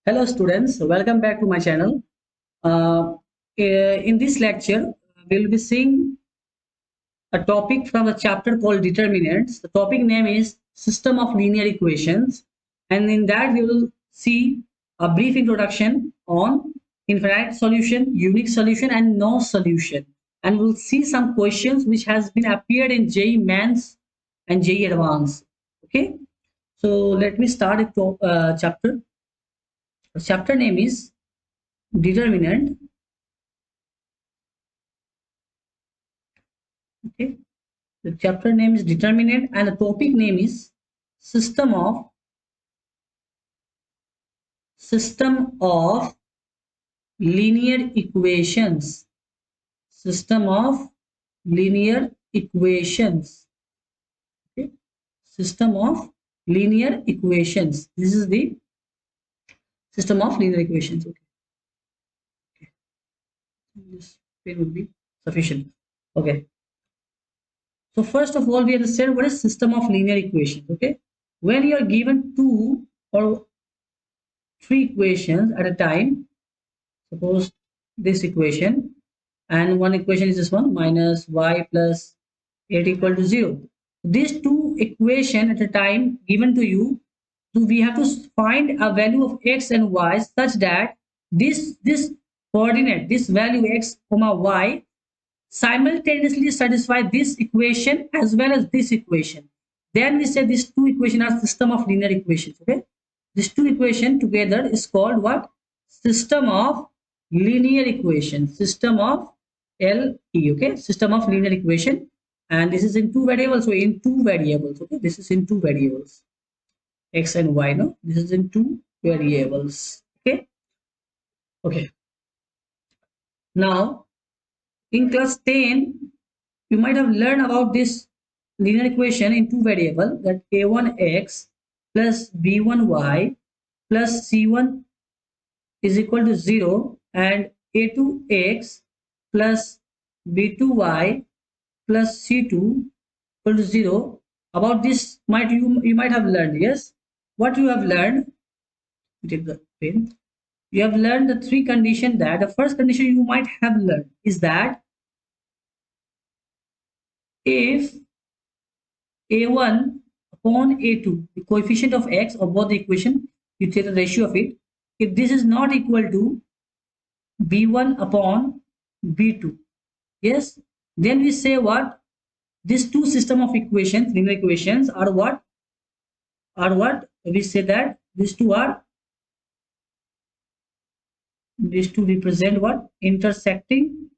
Hello students, welcome back to my channel. In this lecture, we'll be seeing a topic from a chapter called determinants. The topic name is system of linear equations, and in that we will see a brief introduction on infinite solution, unique solution, and no solution. And we'll see some questions which has been appeared in JEE Mains and JEE Advanced. Okay, so let me start a chapter. The chapter name is determinant. Okay, the chapter name is determinant and the topic name is system of linear equations. System of linear equations. Okay, system of linear equations. This is the system of linear equations. Okay, this pen would be sufficient. Okay, so first of all, we understand what is system of linear equations. Okay, when you are given two or three equations at a time, suppose this equation, and one equation is this one, minus y plus 8 equal to 0. These two equation at a time given to you, so we have to find a value of x and y such that this coordinate, this value x comma y, simultaneously satisfy this equation as well as this equation. Then we say these two equations are system of linear equations. Okay, these two equations together is called what? System of linear equation. System of LE. Okay, system of linear equation, and this is in two variables. So in two variables. Okay, this is in two variables, x and y. No, this is in two variables. Okay, okay. Now in class 10, you might have learned about this linear equation in two variable, that a1x plus b1y plus c1 is equal to 0, and a2x plus b2y plus c2 equal to 0. About this you might have learned. Yes, what you have learned, take the pen. You have learned the three conditions. That the first condition you might have learned is that if a1 upon a2, the coefficient of x of both the equation, you take the ratio of it. If this is not equal to b1 upon b2, yes, then we say what? These two system of equations, linear equations, are what? Are what? We say that these two represent what? Intersecting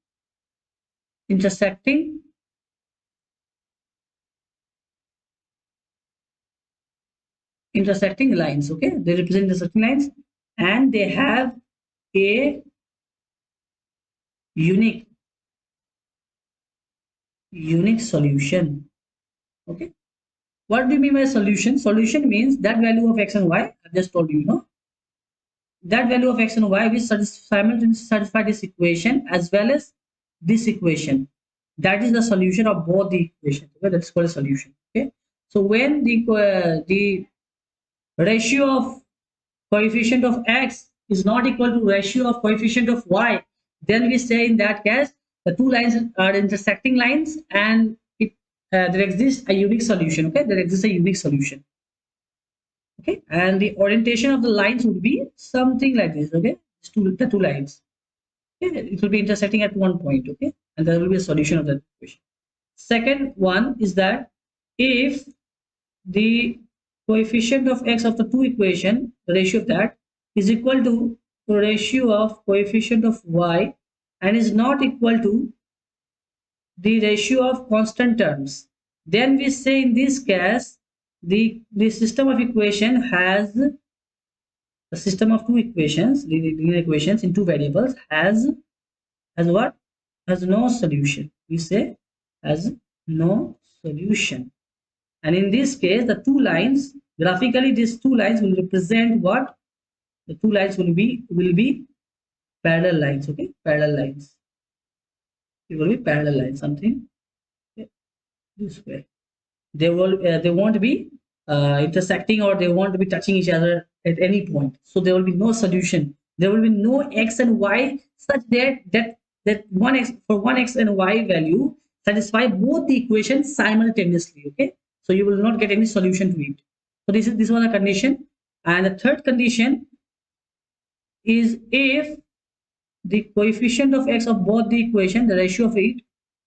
lines. Okay, they represent intersecting lines, and they have a unique solution. Okay, what do you mean by solution? Solution means that value of x and y, I just told you, that value of x and y will simultaneously satisfy this equation as well as this equation. That is the solution of both the equations. Okay, that's called a solution. Okay, so when the ratio of coefficient of x is not equal to ratio of coefficient of y, then we say in that case the two lines are intersecting lines, and there exists a unique solution. Okay, there exists a unique solution. Okay, and the orientation of the lines would be something like this. Okay, the two lines. Okay, it will be intersecting at one point. Okay, and there will be a solution of that equation. Second one is that if the coefficient of x of the two equation, the ratio of that is equal to the ratio of coefficient of y, and is not equal to the ratio of constant terms, then we say in this case the system of equation has the system of two equations, linear equations in two variables, has what? Has no solution. We say has no solution. And in this case, the two lines, graphically these two lines will represent what? The two lines will be parallel lines. Okay, parallel lines. It will be parallel lines, something, okay, this way. They won't be intersecting, or they want to be touching each other at any point. So there will be no solution. There will be no x and y such that one x for one x and y value satisfy both the equations simultaneously. Okay, so you will not get any solution to it. So this was a condition, and the third condition is if the coefficient of x of both the equation, the ratio of it,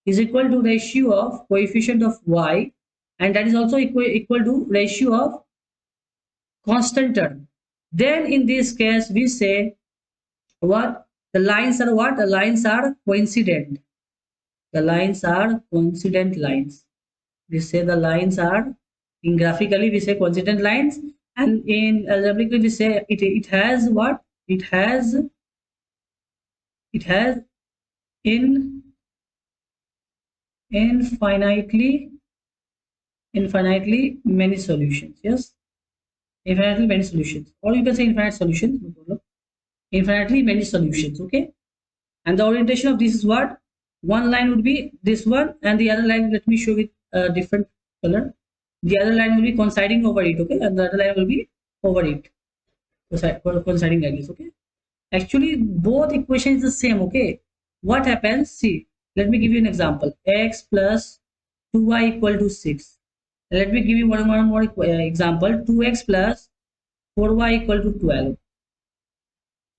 is equal to ratio of coefficient of y, and that is also equal to ratio of constant term. Then in this case we say what? The lines are what? The lines are coincident. The lines are coincident lines. We say the lines are, in graphically we say coincident lines, and in algebraically we say it has what? It has in infinitely many solutions. Yes, infinitely many solutions, or you can say infinite solutions, no problem. Infinitely many solutions. Okay, and the orientation of this is what? One line would be this one, and the other line, let me show with a different color. The other line will be coinciding over it. Okay, and the other line will be over it, coinciding like this. Okay, actually both equations is the same. Okay, what happens? See, let me give you an example. X plus 2y equal to 6. Let me give you one more example. 2x plus 4y equal to 12.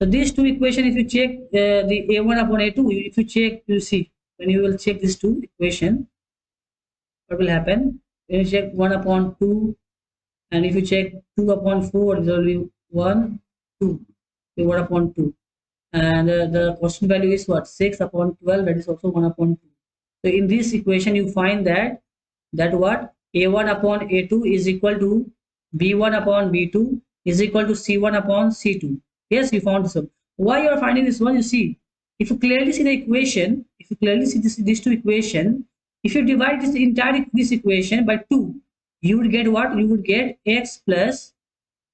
So these two equations, if you check the a1 upon a2, if you check, you see when you will check these two equation, what will happen? When you check 1 upon 2, and if you check 2 upon 4, there will be 1, 2, okay, 1 upon 2. And the constant value is what? 6 upon 12, that is also 1 upon 2. So in this equation, you find that what? A1 upon A2 is equal to B1 upon B2 is equal to C1 upon C2. Yes, you found this one. Why you are finding this one? You see, if you clearly see the equation, if you clearly see these two equation, if you divide this equation by 2, you would get what? You would get x plus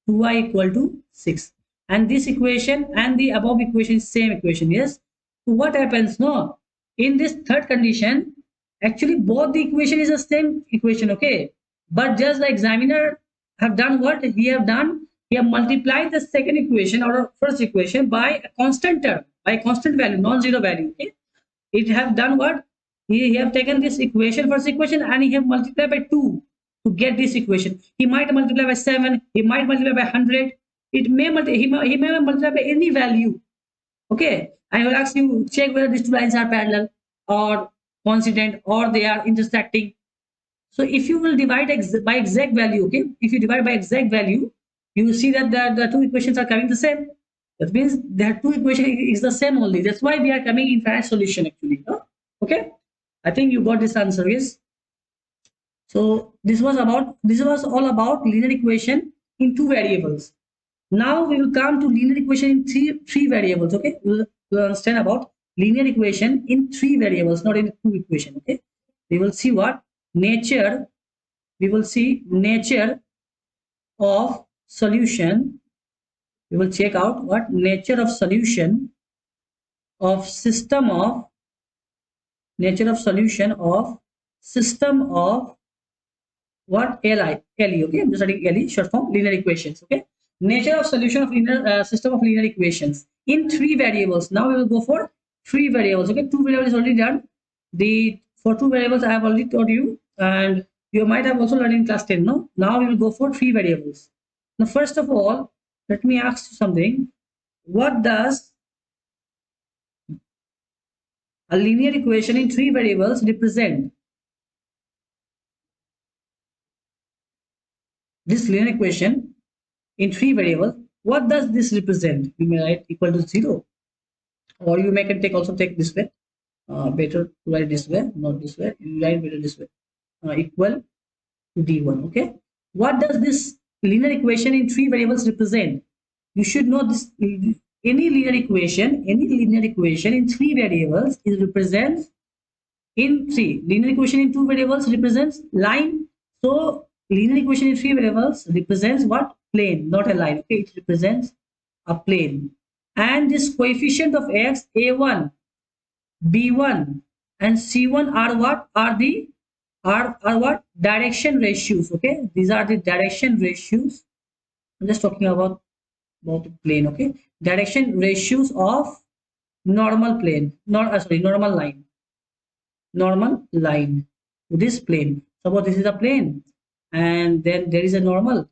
2y equal to 6. And this equation and the above equation is same equation. Yes. So what happens? No, in this third condition, actually both the equation is the same equation. Okay, but just the examiner have done what he have done. He have multiplied the second equation or first equation by a constant term, by a constant value, non-zero value. Okay, it have done what? He have taken this equation, first equation, and he have multiplied by 2 to get this equation. He might multiply by 7, he might multiply by 100, it may he may multiply by any value. Okay, I will ask you check whether these two lines are parallel or coincident or they are intersecting. So if you will divide by exact value, okay, if you divide by exact value, you will see that the two equations are coming the same. That means the two equation is the same only. That's why we are coming infinite solution actually. Huh? Okay, I think you got this answer. Yes. So this was all about linear equation in two variables. Now we will come to linear equation in three variables. Okay, we'll understand about linear equation in three variables, not in two equation. Okay, we will see what nature. We will see nature of solution. We will check out what nature of solution of system of nature of solution of system of what LE. Okay, I'm just studying LE, short form linear equations. Okay, nature of solution of linear system of linear equations in three variables. Now we will go for three variables. Okay, two variables is already done. The for two variables I have already told you, and you might have also learned in class 10. No, now we will go for three variables. Now first of all, let me ask you something. What does a linear equation in three variables represent? This linear equation in three variables, what does this represent? You may write equal to 0, or you may can take this way. Better to write this way, not this way. You write better this way. Equal to d1. Okay, what does this linear equation in three variables represent? You should know this. Any linear equation in three variables is represents in three. Linear equation in two variables represents line. So linear equation in three variables represents what? Plane, not a line. Okay, it represents a plane. And this coefficient of x, a1, b1 and c1 are what? Are the are what? Direction ratios. Okay, these are the direction ratios. I'm just talking about the plane. Okay, direction ratios of normal plane, not sorry, normal line to this plane. Suppose this is a plane, and then there is a normal.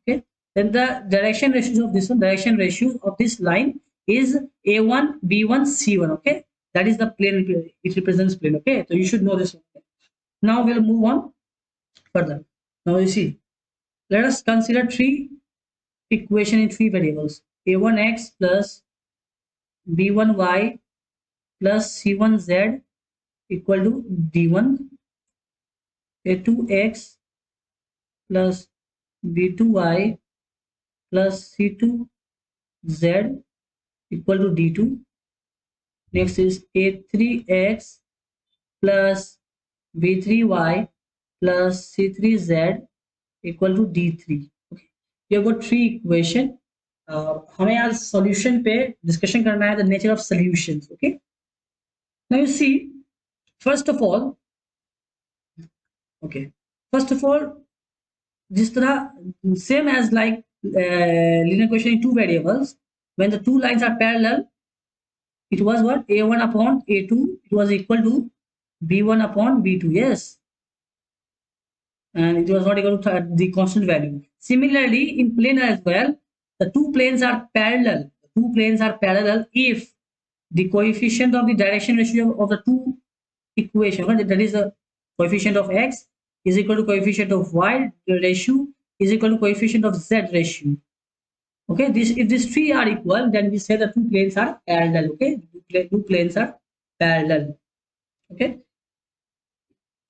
Okay, then the direction ratios of this one, direction ratio of this line is a1, b1, c1. Okay, that is the plane. It represents plane. Okay, so you should know this one. Now we'll move on further. Now you see, let us consider three equation in three variables: a1x plus b1y plus c1z equal to d1, a2x plus b2y plus c2z equal to d2. Next is a3x plus b3y plus c3z equal to d3. Okay, you have got three equation. हमें आज solution पे discussion करना है the nature of solutions. Okay, now you see, first of all, okay, first of all, जिस तरह same as like linear equation in two variables, when the two lines are parallel, it was what? a1 upon a2, it was equal to b1 upon b2. Yes, and it was not equal to the constant value. Similarly, in plane as well, the two planes are parallel. The two planes are parallel if the coefficient of the direction ratio of the two equation, right, that is the coefficient of x is equal to coefficient of y ratio is equal to coefficient of z ratio. Okay, this if these three are equal, then we say the two planes are parallel. Okay, two planes are parallel. Okay,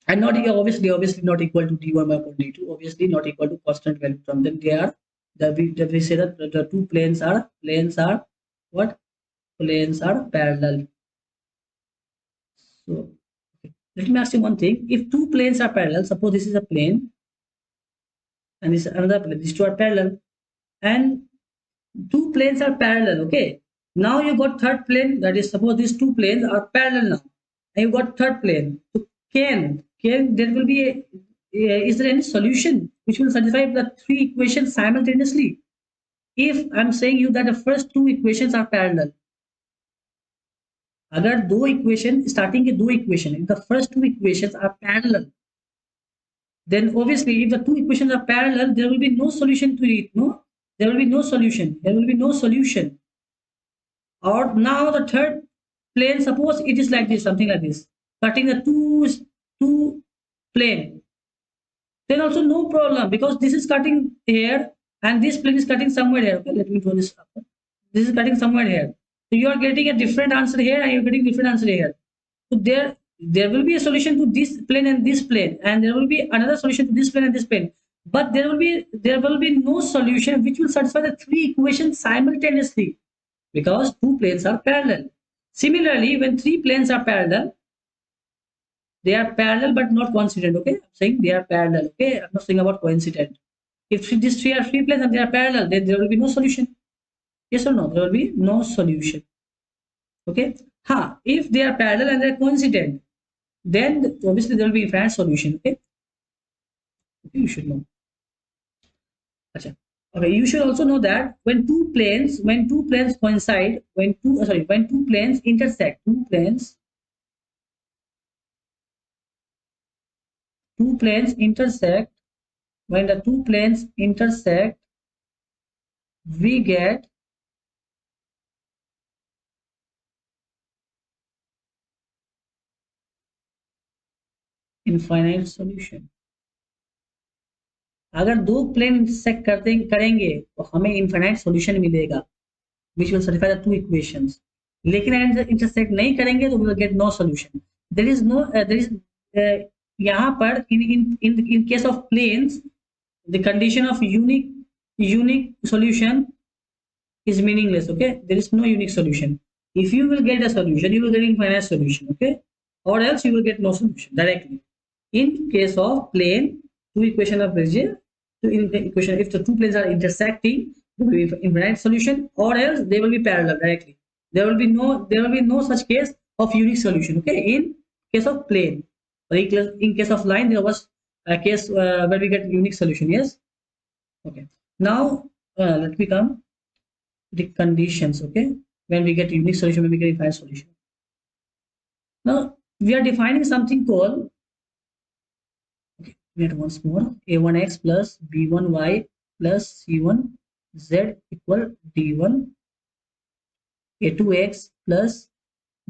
and not obviously not equal to d1 upon d2. Obviously not equal to constant value term. Then they are we say that the two planes are what? Planes are parallel. So okay, let me ask you one thing. If two planes are parallel, suppose this is a plane and this is another plane. These two are parallel, and two planes are parallel. Okay, now you got third plane, that is suppose these two planes are parallel now, and you got third plane. So can there will be is there any solution which will satisfy the three equations simultaneously? If I'm saying you that the first two equations are parallel, अगर दो equation starting के दो equation if the first two equations are parallel, then obviously if the two equations are parallel, there will be no solution to it. No, there will be no solution. There will be no solution. Or now the third plane, suppose it is like this, something like this, cutting the two plane, then also no problem, because this is cutting here and this plane is cutting somewhere here. Okay, let me draw this up. This is cutting somewhere here, so you are getting a different answer here and you're getting different answer here. So there will be a solution to this plane and this plane, and there will be another solution to this plane and this plane, but there will be no solution which will satisfy the three equations simultaneously, because two planes are parallel. Similarly, when three planes are parallel, they are parallel but not coincident. Okay, I'm saying they are parallel. Okay, I'm not saying about coincident. If these three are three planes and they are parallel, then there will be no solution. Yes or no? There will be no solution. Okay. If they are parallel and they are coincident, then obviously there will be infinite solution. Okay. Okay, you should know. Achha. Okay, you should also know that when two planes coincide, when two planes intersect, when the two planes intersect, we get infinite solution. अगर दो plane intersect करेंगे तो हमें infinite solution मिलेगा which will satisfy the two equations. लेकिन अगर intersect नहीं करेंगे तो we will get no solution. There is यहाँ पर in case of planes, the condition of unique solution is meaningless. Okay, there is no unique solution. If you will get a solution, you will get infinite solution. Okay, or else you will get no solution directly. In case of plane, two equation of region, equation, if the two planes are intersecting, there will be infinite solution, or else they will be parallel directly. There will be no such case of unique solution. Okay, in case of plane. Or in case of line, there was a case where we get unique solution. Yes. Okay. Now let me come the conditions. Okay. When we get unique solution, when we get infinite solution. Now we are defining something called, okay, wait once more, a1x plus b1y plus c1z equal d1, a2x plus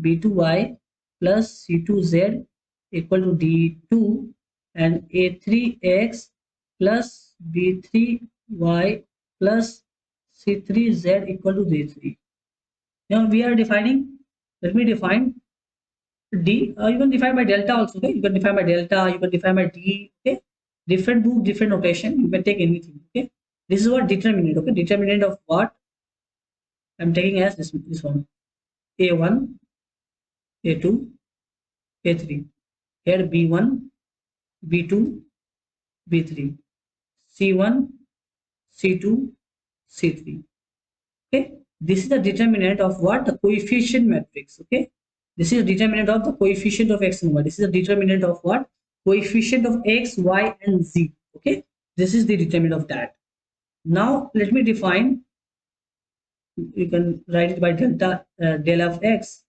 b2y plus c2z equal to d2, and a3x plus b3y plus c3z equal to d3. Now we are defining, let me define d. You can define by delta also. Okay, you can define by delta, you can define by d. Okay, different book, different notation, you can take anything. Okay, this is what determinant. Okay, determinant of what I'm taking as this one, a1, a2, a3. Here b1, b2, b3, c1, c2, c3. Okay, this is the determinant of what? The coefficient matrix. Okay, this is the determinant of the coefficient of x and y. This is the determinant of what? Coefficient of x, y, and z. Okay, this is the determinant of that. Now let me define. You can write it by delta del of x,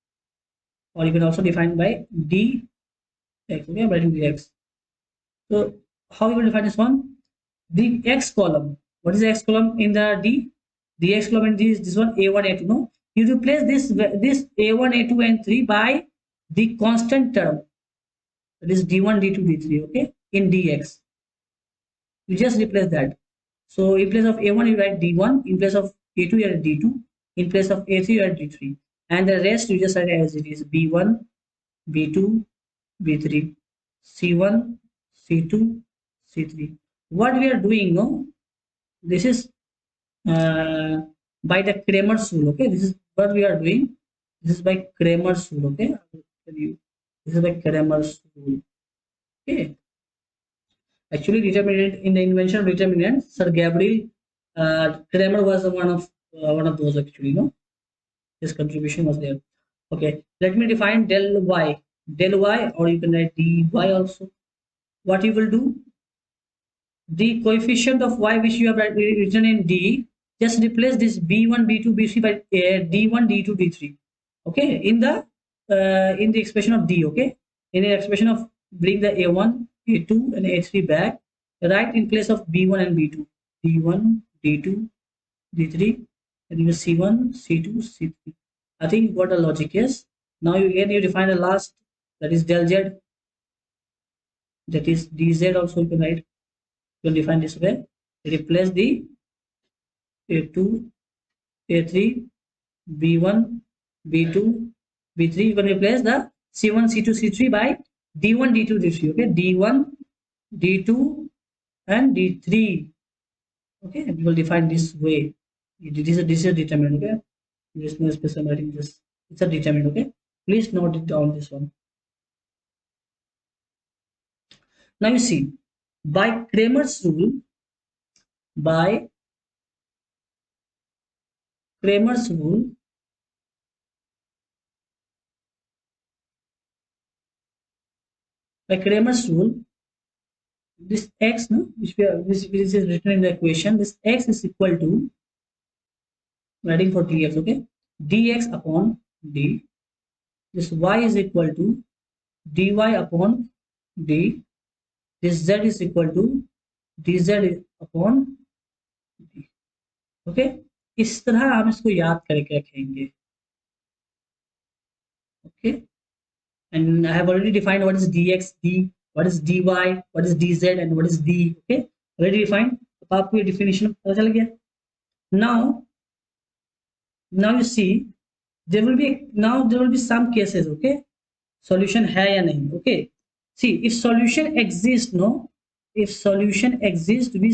or you can also define by d x. Okay, I'm writing dx. So how you will define this one? The x column. What is the x column in the d? The x column in this one a1 a2. No, you replace this a1 a2 and 3 by the constant term, that is d1 d2 d3. Okay, in dx you just replace that. So in place of a1 you write d1, in place of a2 you write d2, in place of a3 you write d3, and the rest you just write as it is: b1, b2, b3, c1, c2, c3. What we are doing, no, this is by the Kramer's rule. Okay, this is what we are doing. This is by Kramer's rule. Okay, I will tell you. This is by Kramer's rule. Okay, actually, determinant in the invention of determinant, Sir Gabriel Kramer was one of those. Actually, no, his contribution was there. Okay, let me define del y, or you can write dy also. What you will do? The coefficient of y which you have written in d, just replace this b1 b2 b3 by d1 d2 d3. Okay, in the expression of d. Okay, in the expression of, bring the a1 a2 and a3 back, right in place of b1 and b2, d1 d2 d3, and you c1 c2 c3. I think what the logic is. Now you define the last, that is del z, that is dz also you can write. You can define this way. Replace the a2, a3, b1, b2, b3. You can replace the c1, c2, c3 by d1, d2, d3. Okay, d1, d2, and d3. Okay, we will define this way. This is a determinant. Okay, this no special writing. This it's a determinant. Okay, please note it down. This one. Now you see, by Kramer's rule, by Kramer's rule, by Kramer's rule, this x, no, which is written in the equation, this x is equal to, writing for dx. Okay, dx upon d. This y is equal to dy upon d. This z is equal to dz upon d. Okay, इस तरह हम इसको याद करके रखेंगे. Okay, and I have already defined what is dx, d, what is dy, what is dz, and what is d. Okay, already defined. अब आपको ये definition पता चल गया. Now you see, there will be some cases. Okay, solution है या नहीं. Okay, see, if solution exists, no, if solution exists, we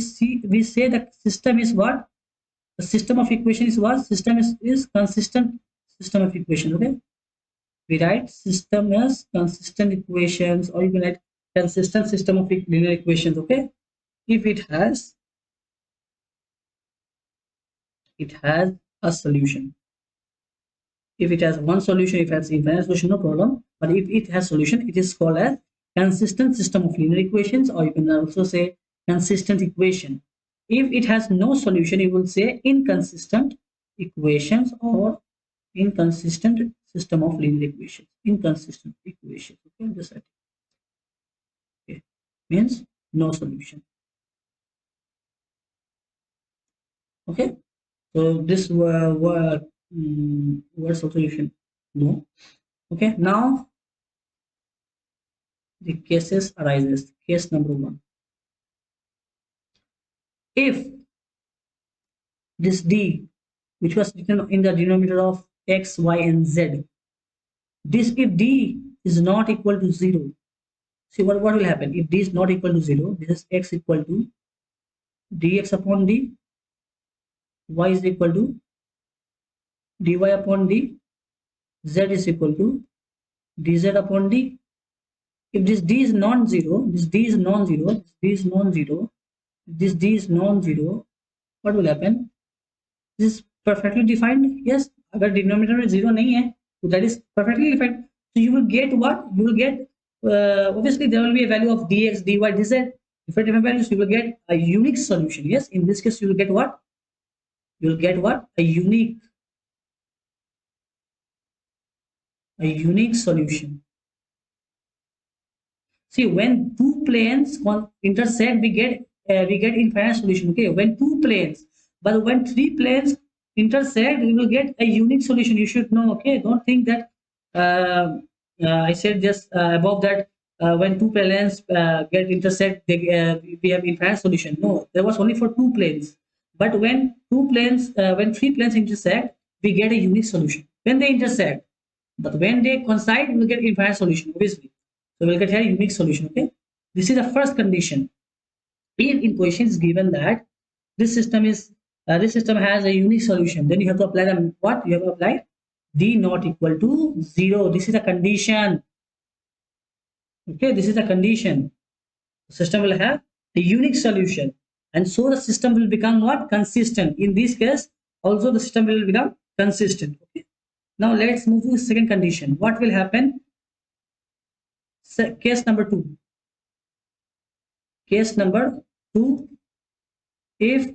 say the system is what? The system of equation is what? System is consistent system of equation. Okay, we write system as consistent equations, or you can write consistent system of linear equations. Okay, if it has a solution. If it has one solution, if it has infinite solution, no problem. But if it has solution, it is called as consistent system of linear equations, or you can also say consistent equation. If it has no solution, you will say inconsistent equations or inconsistent system of linear equations. Inconsistent equations. Okay, just like okay, means no solution. Okay, so this words also you should know. Okay, now the cases arises. Case number one. If this d, which was written in the denominator of x, y, and z, this if d is not equal to 0, see what will happen if d is not equal to 0. This is x equal to dx upon d, y is equal to dy upon d, z is equal to dz upon d. If this d is non-zero, this d is non-zero, this d is non-zero, this d is non-zero, what will happen? This is perfectly defined. Yes, अगर denominator में zero नहीं है, so that is perfectly defined. So you will get what? You will get obviously there will be a value of dx, dy, dz. Different values. You will get a unique solution. Yes, in this case you will get what? You will get what? A unique solution. See, when two planes intersect, we get infinite solution. Okay, when two planes, but when three planes intersect, we will get a unique solution. You should know. Okay, don't think that I said just above that when two planes get intersect, we have infinite solution. No, there was only for two planes. But when when three planes intersect, we get a unique solution. When they intersect, but when they coincide, we will get infinite solution. Obviously. So we'll get here unique solution. Okay, this is the first condition. If in question is given that this system has a unique solution, then you have to apply the what? You have to apply d not equal to 0. This is a condition. Okay, this is a condition. The system will have a unique solution, and so the system will become what? Consistent. In this case, also the system will become consistent. Okay. Now let's move to the second condition. What will happen? Case number two. Case number two, if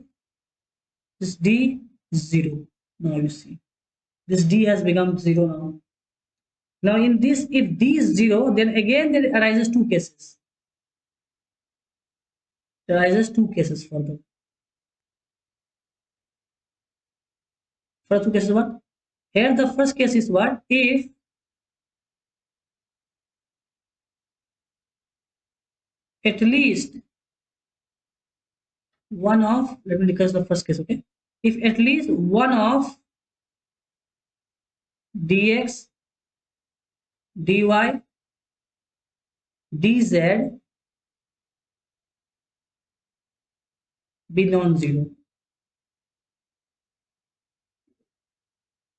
this d is 0, now you see this d has become 0 now. Now in this, if d is 0, then again there arises two cases. There arises two cases for them. First two cases what? Here the first case is what? If at least one of, let me discuss the first case. Okay, if at least one of dx, dy, dz be non-zero.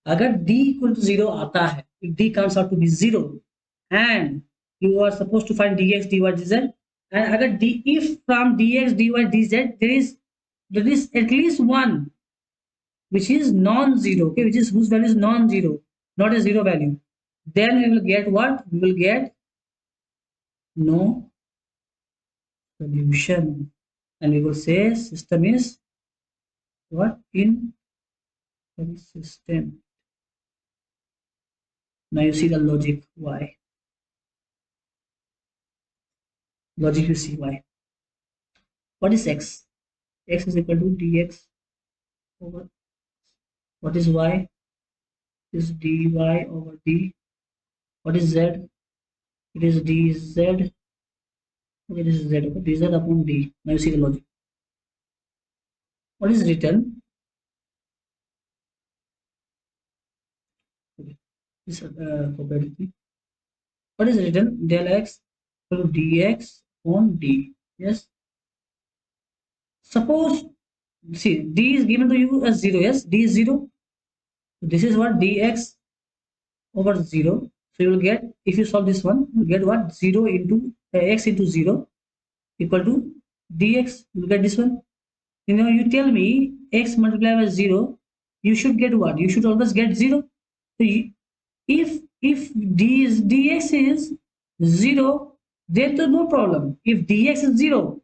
अगर d equal to 0 आता है, if d comes out to be 0, and you are supposed to find dx, dy, dz, and अगर if from dx, dy, dz there is at least one which is non-zero, okay, which is whose value is non-zero, not a zero value, then we will get what? We will get no solution, and we will say system is what? Inconsistent. Now you see the logic why. Logic you see why. What is x? X is equal to dx over what is y? Is dy over d. What is z? It is dz. Okay, this is z. Okay, dz upon d. Now you see the logic. What is written? Okay, this property. What is written? Del x equal to dx on d. Yes. Suppose see d is given to you as 0. Yes, d is 0. This is what dx over 0. So you will get, if you solve this one, you will get what? 0 into x into 0 equal to dx. You will get this one. You know, you tell me x multiplied by 0, you should get what? You should always get 0. So if dx is 0, then there's no problem. If dx is 0,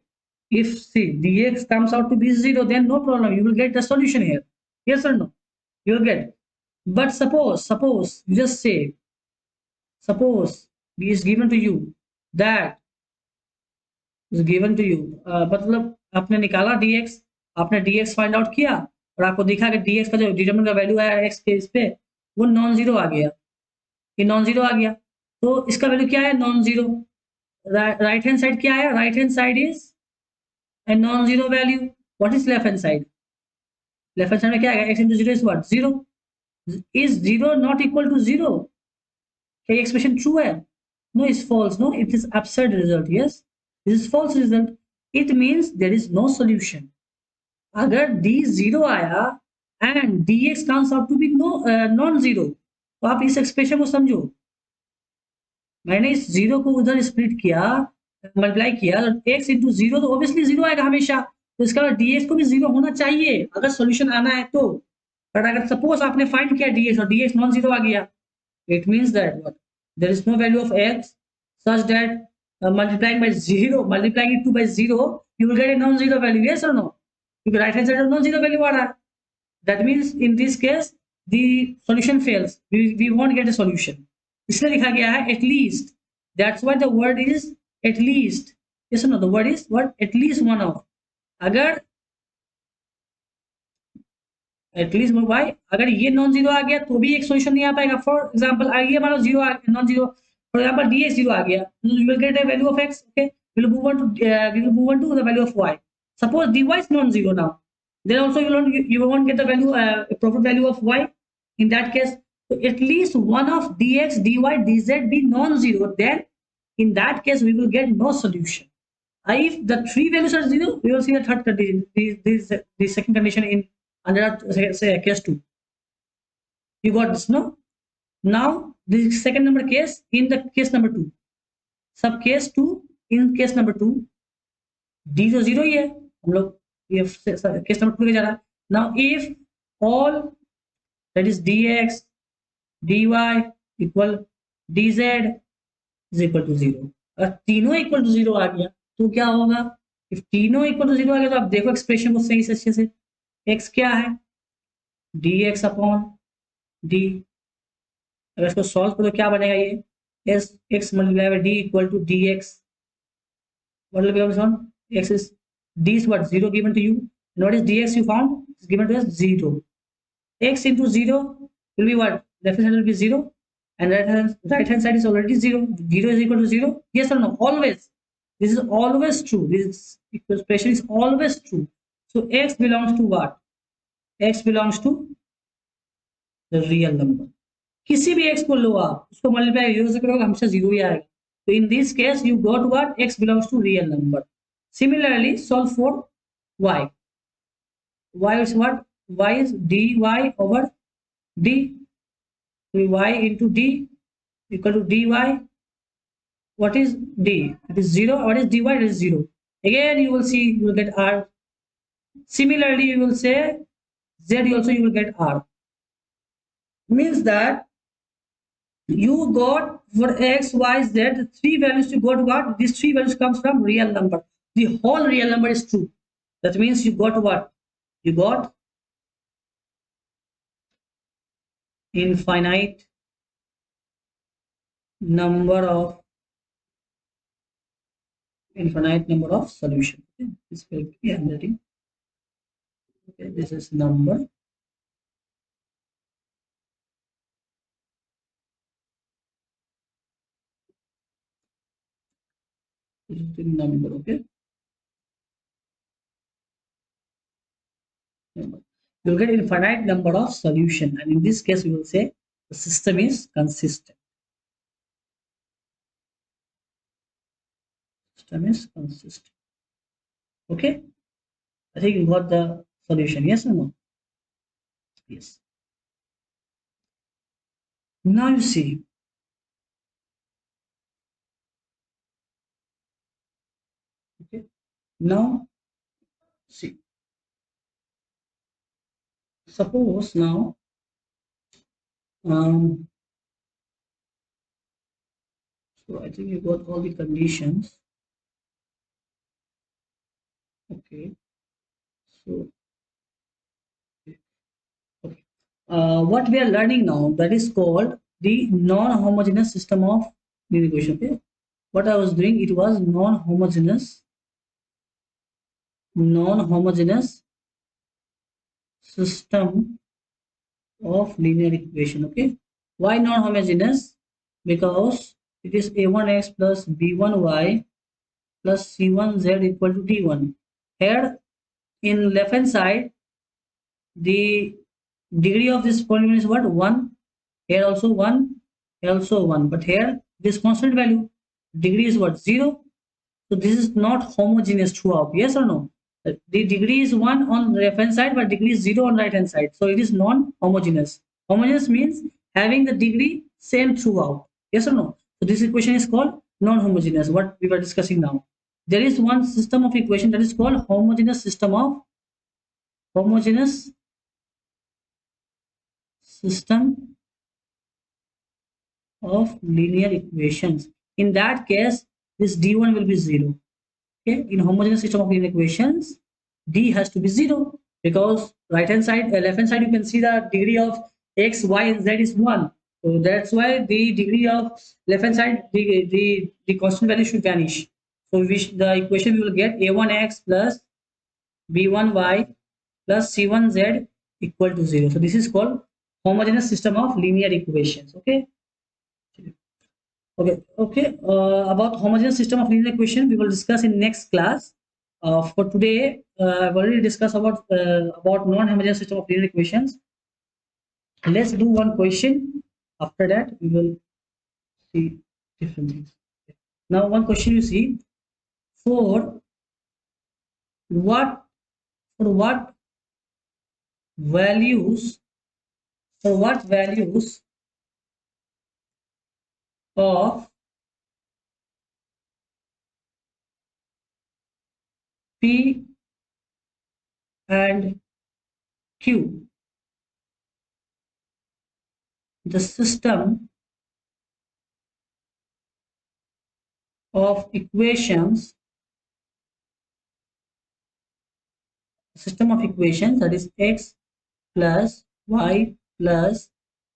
if see dx comes out to be 0, then no problem. You will get the solution here. Yes or no? You will get. But suppose you just say, suppose b is given to you, that is given to you, मतलब आपने निकाला dx, आपने dx find out किया और आपको दिखा कि dx का जो डिटरमिनेंट का वैल्यू आया x के इस पे, वो नॉन जीरो आ गया, ये नॉन जीरो आ गया, तो इसका वैल्यू क्या है? Non zero. Right hand side क्या है? Right hand side is a non-zero value. What is left hand side? Left hand side में क्या आएगा? x into zero is what? Zero. Is zero not equal to zero? क्या ये expression true है? No, it's false. No, it is absurd result. Yes, this is false result. It means there is no solution. अगर d zero आया and dx comes out to be no non-zero, तो आप इस expression को समझो। मैंने इस जीरो को उधर स्प्लिट किया, मल्टीप्लाई किया, तो एक्स इंटू जीरो तो ऑब्वियसली जीरो आएगा हमेशा, तो इसका डीएक्स को भी जीरो होना चाहिए अगर सॉल्यूशन आना है तो। बट अगर सपोज आपने फाइंड किया डीएक्स और डीएक्स नॉन जीरो आ गया, it means that what, there is no value of x such that multiplying by zero, multiplying it to by zero, you will get a non zero value. Yes और no? क्योंकि right hand side non zero value आ रहा है, that means in this case the solution fails, we won't get a solution. इसलिए लिखा गया है at least, that's why the word is at least. Yes or no? The word is what? At least one of. अगर at least Y, अगर ये non zero आ गया तो भी एक सोल्यूशन नहीं आ पाएगा। फॉर एग्जांपल ये मान लो जीरो आ गया, non zero, for example D X zero आ गया, you will get a value of X. Okay, we will move on to the value of Y. Suppose D Y is non zero now, then also you won't get the value, proper value of y. In that case, so at least one of dx dy dz be non-zero, then in that case we will get no solution. If the three values are zero, we will see the third condition, the second condition in under say case 2. You got this, no? Now the second number case, in the case number 2, sub case 2, in case number 2 d तो zero ही है, हम लोग ये case number 2 के जा रहा है। Now if all that is dx dy equal dz is equal to zero, अगर तीनों इक्वल टू जीरो आ गया तो क्या होगा? इफ तीनों इक्वल टू जीरो आ गया तो आप देखो एक्सप्रेशन को सही से अच्छे से, x क्या है? dx अपॉन d, अगर इसको सॉल्व करो तो क्या बनेगा? ये s x multiply by d equal to d x, what will become on x is d is what? Zero given to you, and what is dx you found is given to us zero. X into zero will be what? Left hand side will be zero, and right hand side is already zero. Zero is equal to zero. Yes or no? Always. This is always true. This expression is always true. So x belongs to what? X belongs to the real number. किसी भी x को लो आप, उसको multiply zero से करोगे हमेशा zero ही आएगा। So in this case, you got what? X belongs to real number. Similarly, solve for y. Y is what? Y is dy over d. So y into d equal to dy. What is d? It is zero. What is dy? It is zero. Again, you will see, you will get r. Similarly, you will say z also, you will get r. Means that you got for x, y, z, three values to go to what? These three values comes from real number. The whole real number is true. That means you got what? You got infinite number of solution. Okay, this will be handwriting. Okay, this is number. This is the number. Okay. You'll get infinite number of solution, and in this case, we will say the system is consistent. System is consistent. Okay. I think you got the solution. Yes or no? Yes. Now you see. Okay. Now see. Suppose now So I think you got all the conditions. Okay. So okay. What we are learning now, that is called the non-homogeneous system of linear equation. Okay. What I was doing, it was non-homogeneous system of linear equation. Okay. Why non-homogeneous? Because it is a1x plus b1y plus c1z equal to d1. Here in left hand side, the degree of this polynomial is what? 1. Here also 1. Here also 1. But here this constant value. Degree is what? 0. So this is not homogeneous throughout. Yes or no? The degree is 1 on left hand side, but degree is 0 on right hand side. So it is non-homogeneous. Homogeneous means having the degree same throughout. Yes or no? So this equation is called non-homogeneous, what we were discussing now. There is one system of equation that is called homogeneous system of linear equations. In that case, this d1 will be 0. Okay, in homogeneous system of linear equations, d has to be 0 because right hand side, left hand side, you can see the degree of x, y, and z is 1. So that's why the degree of left hand side, the constant value should vanish. So the equation we will get a1x plus b1y plus c1z equal to 0. So this is called homogeneous system of linear equations. Okay. Okay. About homogeneous system of linear equation, we will discuss in next class. For today, I've already discussed about non-homogeneous system of linear equations. Let's do one question. After that, we will see different things. Now, one question you see: for what for what values for what values of P and Q the system of equations, that is x plus y plus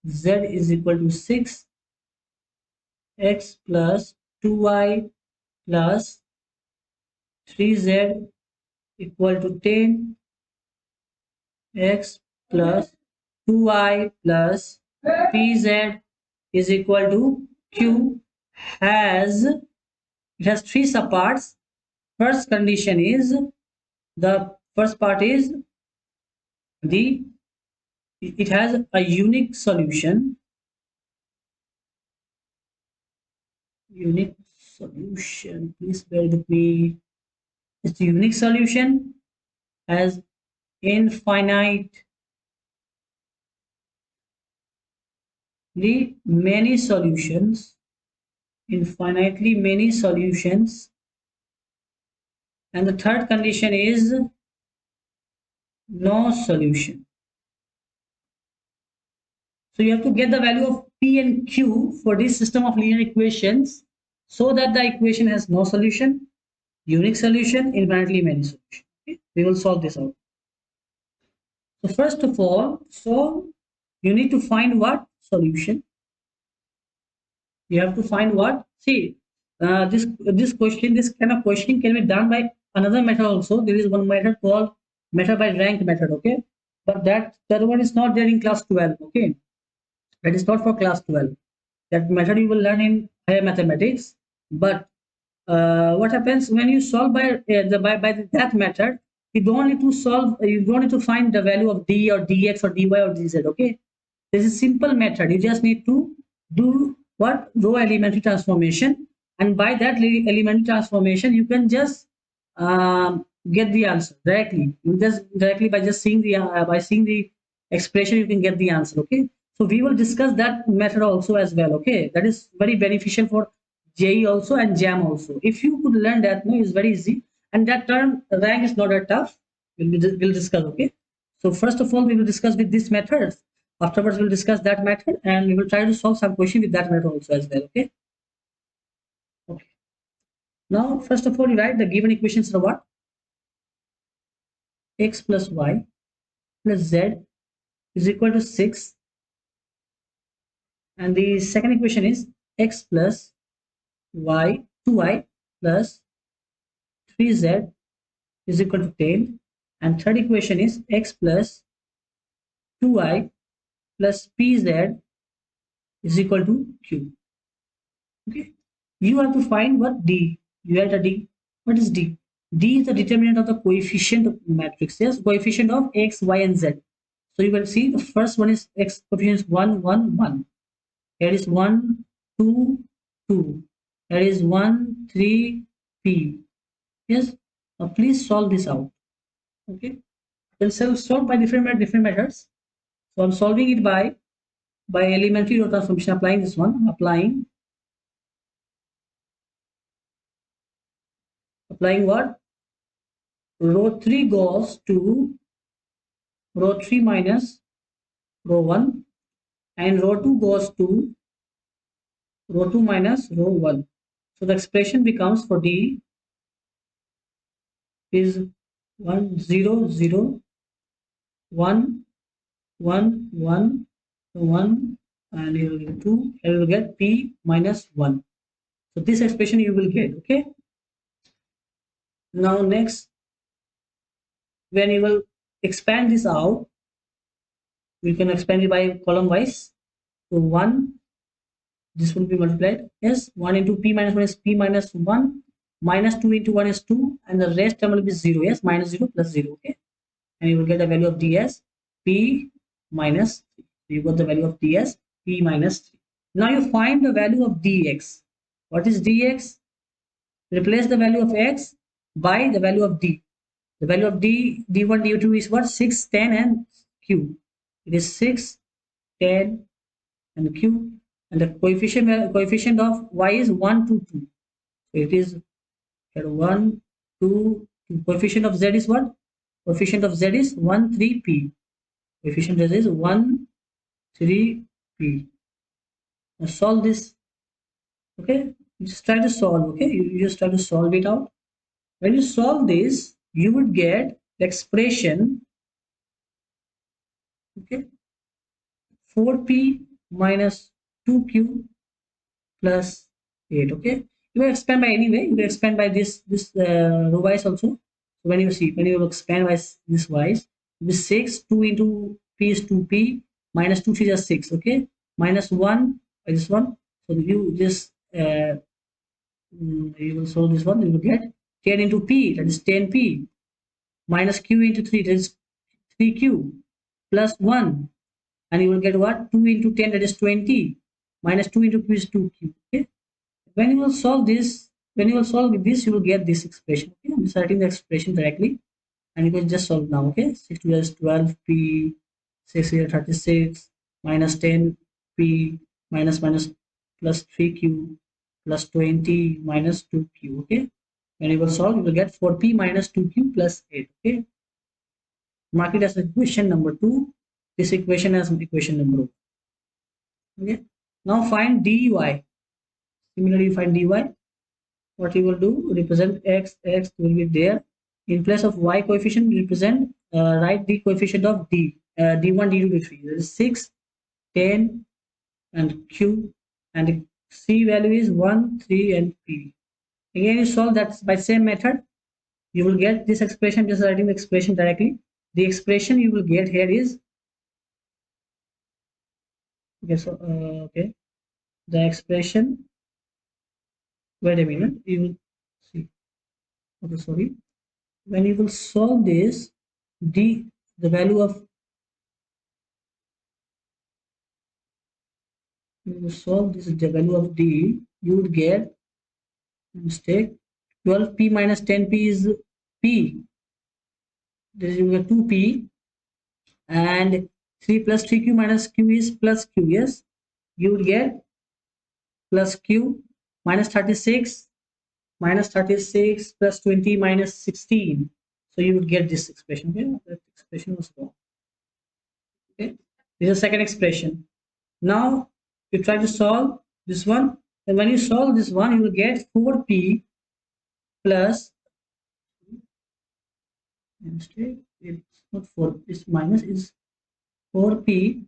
z is equal to 6, x plus 2y plus 3z equal to 10, x plus 2y plus pz is equal to q has it has three subparts. First condition is, the first part is the it has a unique solution. Please bear with me. Its unique solution has infinitely many solutions. Infinitely many solutions. And the third condition is no solution. So you have to get the value of P and Q for this system of linear equations so that the equation has no solution, unique solution, infinitely many solutions. Okay? We will solve this out. So first of all, you need to find what solution. You have to find what. See, this kind of question can be done by another method also. There is one method called method by rank method. Okay, but that one is not there in class 12. Okay, that is not for class 12. That method you will learn in higher mathematics. But what happens when you solve by that method? You don't need to solve. You don't need to find the value of d or dx or dy or dz. Okay, this is simple method. You just need to do what? Row elementary transformation, and by that elementary transformation, you can just get the answer directly. You just directly by seeing the expression, you can get the answer. Okay, so we will discuss that method also as well. Okay, that is very beneficial for JE also and JAM also. If you could learn that, no, it's very easy. And that term rank is not that tough. We'll discuss. Okay. So first of all, we will discuss with this method. Afterwards, we'll discuss that method and we will try to solve some question with that method also as well. Okay. Now, first of all, you write the given equations are what? X plus y plus z is equal to 6. And the second equation is x plus y, 2y plus 3z is equal to 10. And third equation is x plus 2y plus pz is equal to q. Okay. You have to find what d. You have the d. What is d? D is the determinant of the coefficient of matrix. Yes, coefficient of x, y, and z. So you will see the first one is x coefficient is 1, 1, 1. Here is 1, 2, 2. Here is 1, 3, p. Yes. Now please solve this out. Okay. Then solve by different methods. So I'm solving it by elementary row transformation. Applying this one. Applying what? Row 3 goes to row 3 minus row 1, and row 2 goes to row 2 minus row 1. So the expression becomes for D is 1, 0, 0, 1, 1, 1, 1, and you will get 2, and you will get P minus 1. So this expression you will get, okay? Now next, when you will expand this out, we can expand it by column wise. So 1, this will be multiplied. Yes, 1 into p minus 1 is p minus 1, minus 2 into 1 is 2, and the rest term will be 0. Yes, minus 0 plus 0. Okay, and you will get the value of d as p minus 3. You got the value of d as p minus 3. Now you find the value of dx. What is dx? Replace the value of x by the value of d. The value of d1, d2 is what? 6, 10, and q. It is 6, 10, and q, and the coefficient of y is 1, 2, 2. So it is here 1, 2, 2. Coefficient of z is what? Coefficient of z is 1, 3, p. Coefficient of z is 1, 3, p. Now solve this. Okay, you just try to solve. Okay, you just try to solve it out. When you solve this, you would get the expression. Okay, 4p minus 2q plus 8. Okay, you will expand by any way. You will expand by this row wise also. So when you will expand by this wise, this 6, 2 into p is 2p, minus 2 3 is 6. Okay, minus 1 by this one. So you just you will solve this one. You will get 10 into p, that is 10p, minus q into 3, that is 3q, plus 1, and you will get what? 2 into 10, that is 20, minus 2 into q is 2q. Okay, when you will solve this, when you will solve this, you will get this expression. Okay, I'm just writing the expression directly, and you can just solve now. Okay, 6 to is 12p, 6 here 36, minus 10p, minus plus 3q, plus 20, minus 2q. Okay, when you will solve, you will get 4p minus 2q plus 8. Okay, mark it as equation number 2. This equation as equation number 1. Okay, now find dy. Similarly, you find dy. What you will do, represent x will be there. In place of y coefficient, represent write the coefficient of d, d1, d2, d3. There is 6, 10, and q, and c value is 1, 3, and p. Again, you solve that by same method. You will get this expression. Just writing the expression directly. The expression you will get here is okay. So okay, the expression. Wait a minute. You will see. Okay, sorry. When you will solve this, the value of you will solve this the value of d, you would get mistake 12p minus 10p is p. This you get 2p, and 3 plus 3q minus q is plus q. Yes, you would get plus q minus 36 plus 20 minus 16. So you would get this expression. Okay, that expression was wrong. Okay, this is the second expression. Now you try to solve this one, and when you solve this one, you will get 4p plus, instead it's not 4, it's minus, is 4p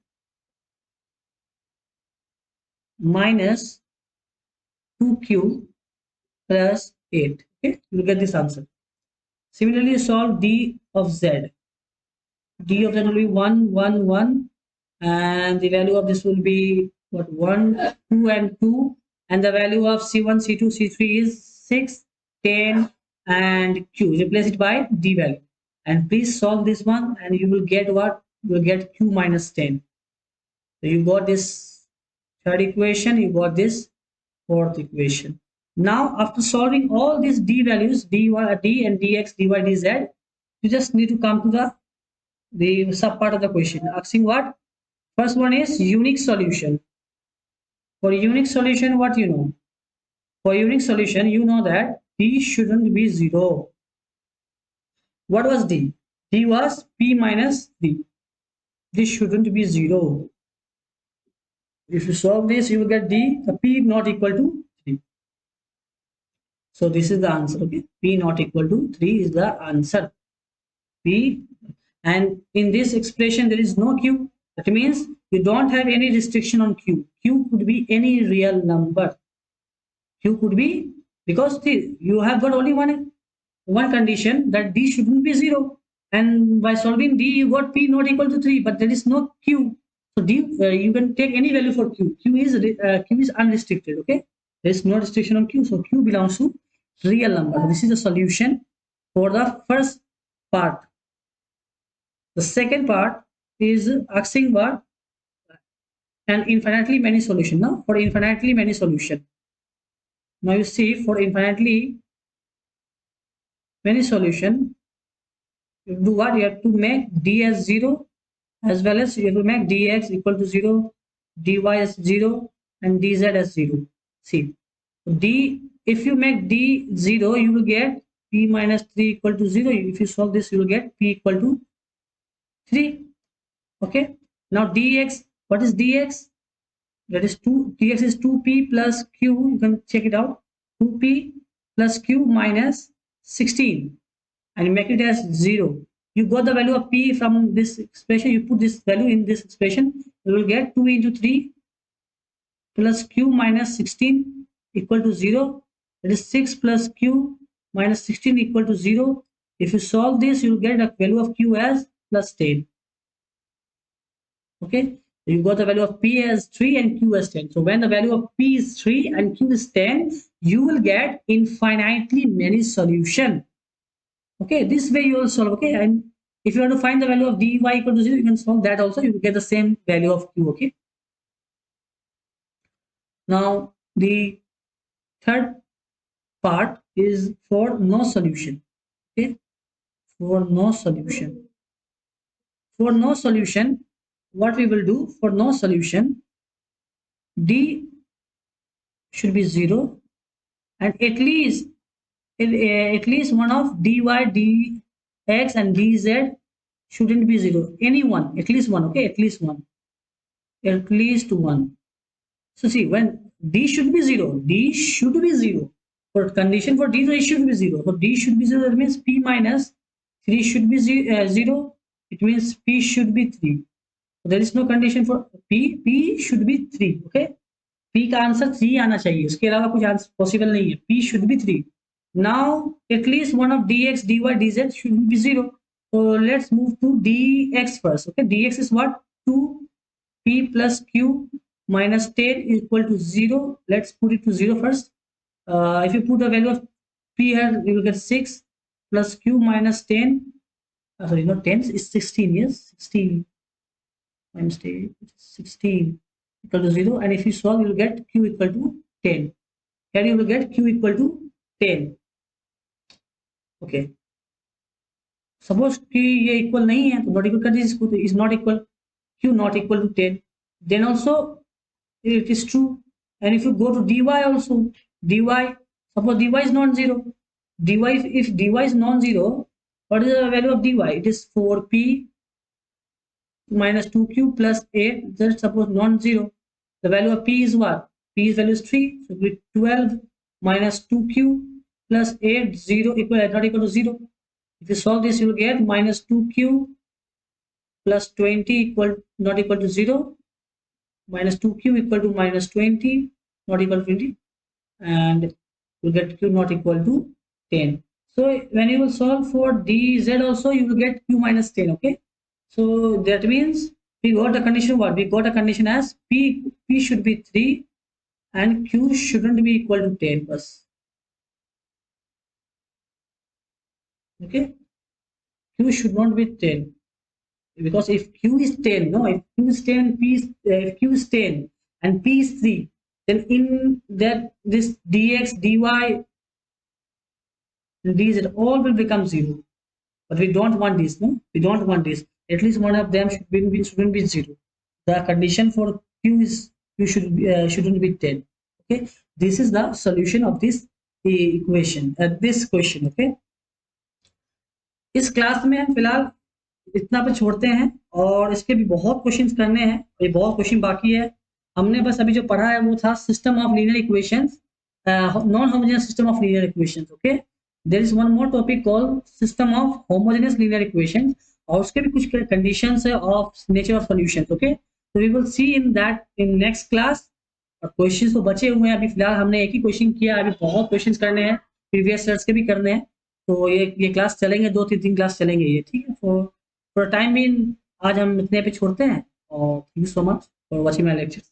minus 2q plus 8. Okay, you get this answer. Similarly, solve d of z. D of z will be 1, 1, 1, and the value of this will be what, 1, 2, and 2, and the value of C1, C2, C3 is 6, 10, and Q. Replace it by D value, and please solve this one, and you will get what? You will get Q minus 10. So you got this third equation, you got this fourth equation. Now, after solving all these D values, D and dx, dy, dz, you just need to come to the sub part of the question, asking what? First one is unique solution. For unique solution, what you know? For unique solution, you know that D shouldn't be 0. What was D? D was P minus D. This shouldn't be 0. If you solve this, you will get D, the P not equal to 3. So this is the answer, okay? P not equal to 3 is the answer. P, and in this expression, there is no Q. That means you don't have any restriction on Q. Q could be any real number. Q could be, because you have got only one condition, that D shouldn't be 0. And by solving D, you got P not equal to 3, but there is no Q. So D, you can take any value for Q. Q is unrestricted, okay? There is no restriction on Q. So Q belongs to real number. This is the solution for the first part. The second part is asking what? An infinitely many solution. Now, for infinitely many solution. Now you see, for infinitely many solution, you do what? You have to make D as 0, as well as you have to make dx equal to 0, dy as 0, and dz as 0. See, D, if you make D 0, you will get P minus 3 equal to 0. If you solve this, you will get P equal to 3. Okay. Now dx, what is dx? That is 2, dx is 2p plus q, you can check it out, 2p plus q minus 16, and you make it as 0. You got the value of p from this expression, you put this value in this expression, you will get 2 into 3 plus q minus 16 equal to 0. That is 6 plus q minus 16 equal to 0. If you solve this, you will get a value of q as plus 10. Okay, you got the value of p as 3 and q as 10. So when the value of p is 3 and q is 10, you will get infinitely many solution. Okay, this way you will solve. Okay, and if you want to find the value of dy equal to 0, you can solve that also. You will get the same value of q. Okay. Now the third part is for no solution. Okay, for no solution. For no solution, what we will do, for no solution, D should be 0, and at least one of dy, dx, and dz shouldn't be 0. Any one, at least one. Okay, at least one. At least one. So see, when D should be 0, D should be 0. For condition for D, it should be 0. For D should be 0, that means P minus 3 should be 0. It means P should be 3. So there is no condition for P. P should be 3. Okay. P का answer 3 आना चाहिए, उसके अलावा कुछ answer possible नहीं है. P should be 3. Now at least one of dx, dy, dz should be 0. So let's move to dx first. Okay, dx is what? 2p plus q minus 10 is equal to 0. Let's put it to 0 first. If you put the value of p here, you will get 6 plus q minus 10. Sorry, not 10, is 16. Yes, 16 minus 10, 16 equal to 0. And if you solve, you will get q equal to 10. Here you will get q equal to 10. Okay. Suppose कि ये equal नहीं है, तो not equal कर दीजिए इसको, तो is not equal, q not equal to 10. Then also it is true. And if you go to dy also, dy, suppose dy is non-zero. Dy, if dy is non-zero, what is the value of dy? It is 4p minus 2q plus 8. Just suppose non-zero. The value of p is what? P's value is 3. So it will be 12 minus 2q plus 8 0 equal not equal to 0. If you solve this, you will get minus 2q plus 20 equal not equal to 0. Minus 2q equal to minus 20 not equal to 20, and you get q not equal to 10. So when you will solve for dz also, you will get q minus 10. Okay, so that means we got the condition. What we got a condition as p should be 3 and q shouldn't be equal to 10 plus. Okay, q should not be 10, because if q is 10, no, if q is 10, if q is 10 and p is 3, then in that this dx dy and dz all will become 0. But we don't want this, no, we don't want this. At least one of them shouldn't be 0. The condition for q is q shouldn't be 10. Okay, this is the solution of this equation, this question. Okay, इस class में हम फिलहाल इतना पे छोड़ते हैं, और इसके भी बहुत क्वेश्चंस करने हैं, ये बहुत क्वेश्चन बाकी है. हमने बस अभी जो पढ़ा है वो था system of linear equations, non homogeneous system of linear equations. Okay, there is one more topic called system of homogeneous linear equations, और उसके भी कुछ कंडीशंस है of nature of solutions. Okay, so we will see in that in next class. और questions तो बचे हुए हैं, अभी फिलहाल हमने एक ही क्वेश्चन किया, अभी बहुत क्वेश्चंस करने हैं, प्रीवियस ईयर्स के भी करने हैं. तो ये क्लास चलेंगे, 2-3 क्लास चलेंगे ये. ठीक है, फॉर टाइम भी आज हम इतने पे छोड़ते हैं, और thank you so much for watching my lecture.